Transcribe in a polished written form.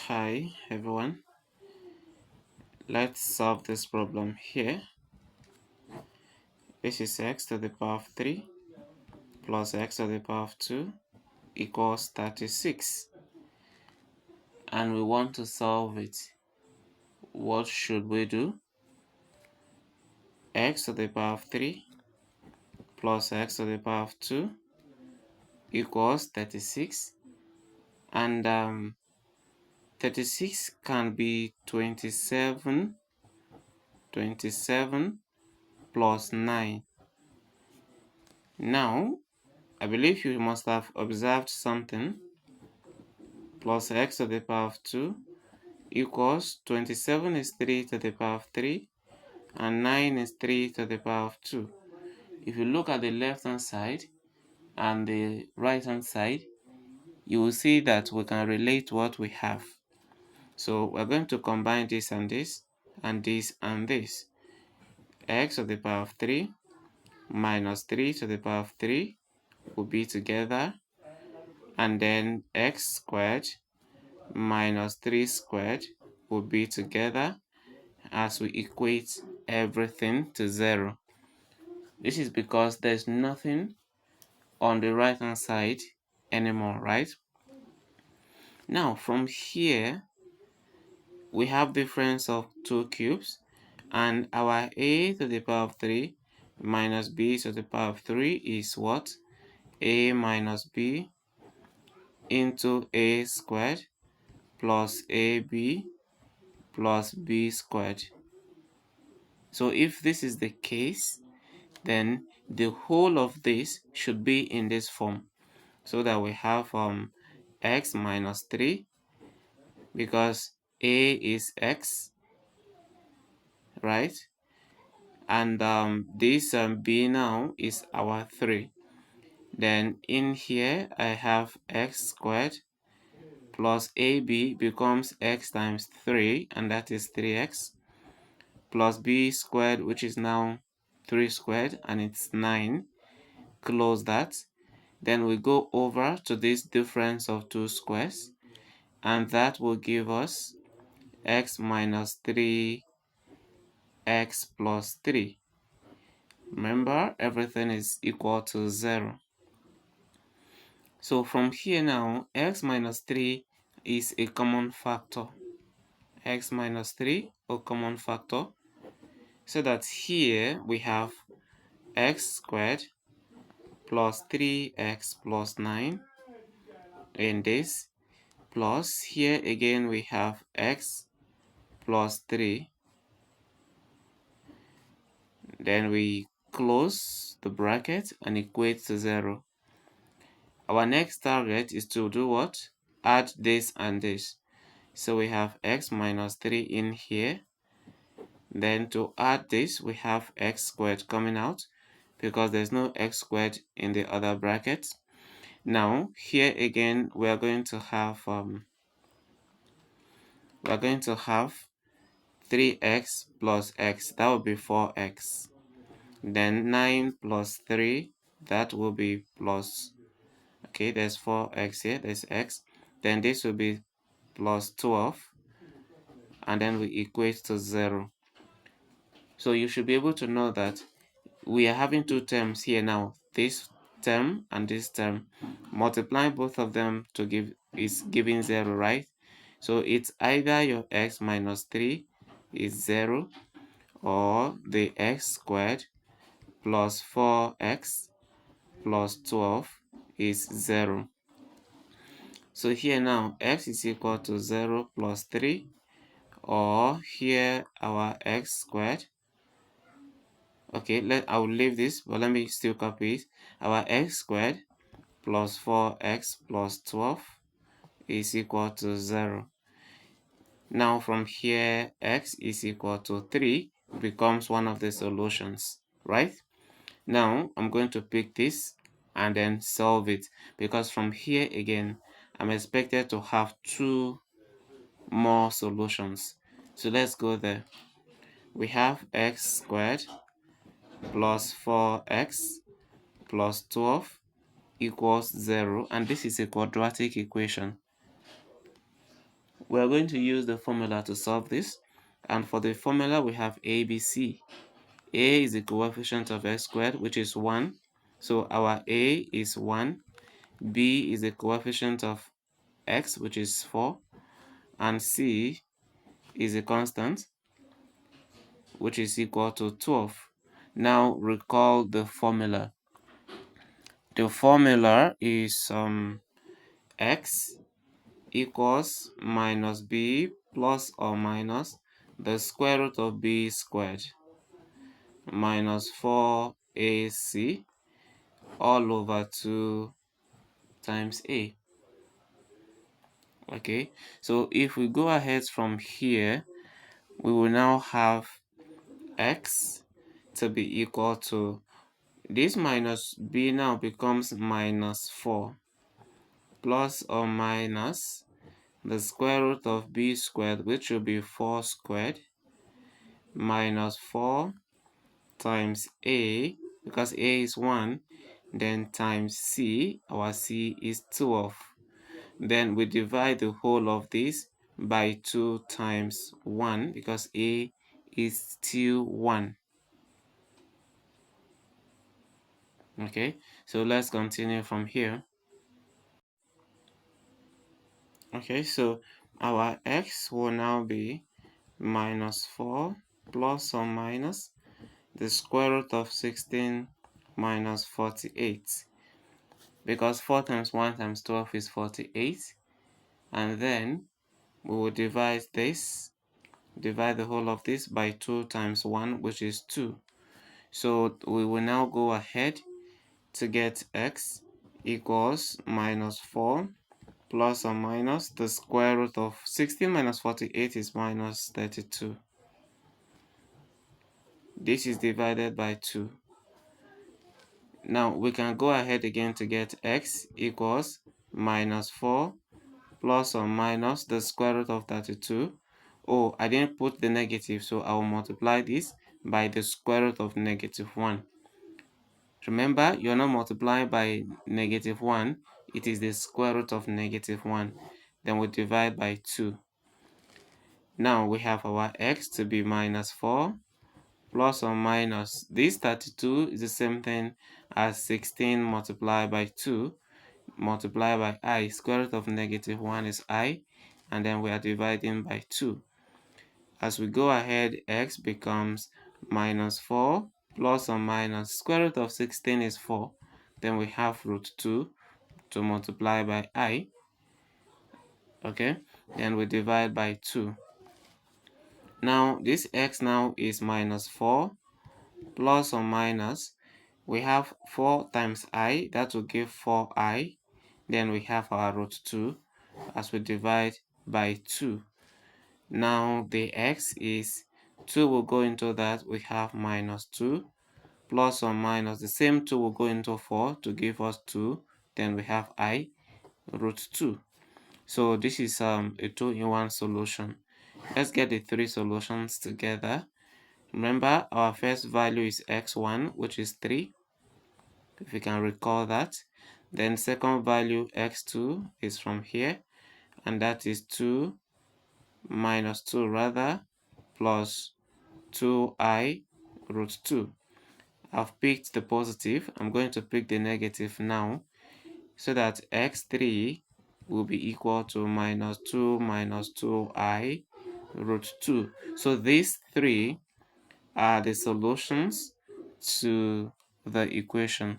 Hi everyone, let's solve this problem here. This is x to the power of 3 plus x to the power of 2 equals 36, and we want to solve it. What should we do? X to the power of 3 plus x to the power of 2 equals 36, and 36 can be 27 plus 9. Now I believe you must have observed something. Plus x to the power of 2 equals 27 is 3 to the power of 3 and 9 is 3 to the power of 2. If you look at the left hand side and the right hand side, you will see that we can relate what we have. So we're going to combine this and this and this and this. X to the power of 3 minus 3 to the power of 3 will be together, and then x squared minus 3 squared will be together as we equate everything to 0. This is because there's nothing on the right hand side anymore, right? Now from here we have difference of 2 cubes, and our a to the power of 3 minus b to the power of 3 is what? A minus b into a squared plus ab plus b squared. So if this is the case, then the whole of this should be in this form, so that we have x minus 3, because a is x, right? And this b now is our 3. Then in here I have x squared plus ab becomes x times 3, and that is 3x, plus b squared, which is now 3 squared, and it's 9. Close that. Then we go over to this difference of 2 squares, and that will give us x minus 3x plus 3. Remember, everything is equal to 0. So from here now, x minus 3 is a common factor. X minus 3 a common factor. So that here we have x squared plus 3x plus 9 in this, plus here again we have x plus 3. Then we close the bracket and equate to 0. Our next target is to do what? Add this and this. So we have x minus 3 in here. Then to add this, we have x squared coming out because there's no x squared in the other bracket. Now here again we are going to have 3x plus x, that will be 4x. Then 9 plus 3, that will be plus, okay, there's 4x here, there's x. Then this will be plus 12, and then we equate to 0. So you should be able to know that we are having two terms here now, this term and this term. Multiplying both of them to give is giving 0, right? So it's either your x minus 3 is 0, or the x squared plus 4x plus 12 is 0. So here now x is equal to 0 plus 3, or here our x squared. Okay, I will leave this, but let me still copy it. Our x squared plus 4x plus 12 is equal to 0. Now from here, x is equal to 3 becomes one of the solutions, right? Now I'm going to pick this and then solve it, because from here again, I'm expected to have 2 more solutions. So let's go there. We have x squared plus 4x plus 12 equals 0, and this is a quadratic equation. We're going to use the formula to solve this. And for the formula, we have ABC. A is the coefficient of x squared, which is 1. So our A is 1. B is the coefficient of x, which is 4. And C is a constant, which is equal to 12. Now recall the formula. The formula is x equals minus b plus or minus the square root of b squared minus 4ac all over 2 times a. Okay, so if we go ahead from here, we will now have x to be equal to this minus b now becomes minus 4 plus or minus the square root of b squared, which will be 4 squared, minus 4 times a, because a is 1, then times c, our c is 12. Then we divide the whole of this by 2 times 1, because a is still 1. Okay, so let's continue from here. Okay, so our x will now be minus 4 plus or minus the square root of 16 minus 48, because 4 times 1 times 12 is 48, and then we will divide the whole of this by 2 times 1, which is 2. So we will now go ahead to get x equals minus 4 plus or minus the square root of 16 minus 48 is minus 32. This is divided by 2. Now we can go ahead again to get x equals minus 4 plus or minus the square root of 32. Oh, I didn't put the negative, so I will multiply this by the square root of negative 1. Remember, you're not multiplying by negative 1, it is the square root of negative 1. Then we divide by 2. Now we have our x to be minus 4 plus or minus this 32 is the same thing as 16 multiplied by 2 multiplied by I. Square root of negative 1 is I, and then we are dividing by 2. As we go ahead, x becomes minus 4 plus or minus square root of 16 is 4. Then we have root 2 to multiply by I. Okay, then we divide by 2. Now this x now is minus 4 plus or minus, we have 4 times I, that will give 4i. Then we have our root 2 as we divide by 2. Now the x is 2 will go into that, we have minus 2 plus or minus the same 2 will go into 4 to give us 2. Then we have I root 2. So this is a 2-in-1 solution. Let's get the 3 solutions together. Remember, our first value is x1, which is 3, if you can recall that. Then second value x2 is from here, and that is 2 minus 2 rather, plus 2i root 2. I've picked the positive. I'm going to pick the negative now, so that x3 will be equal to minus 2i root 2. So these 3 are the solutions to the equation.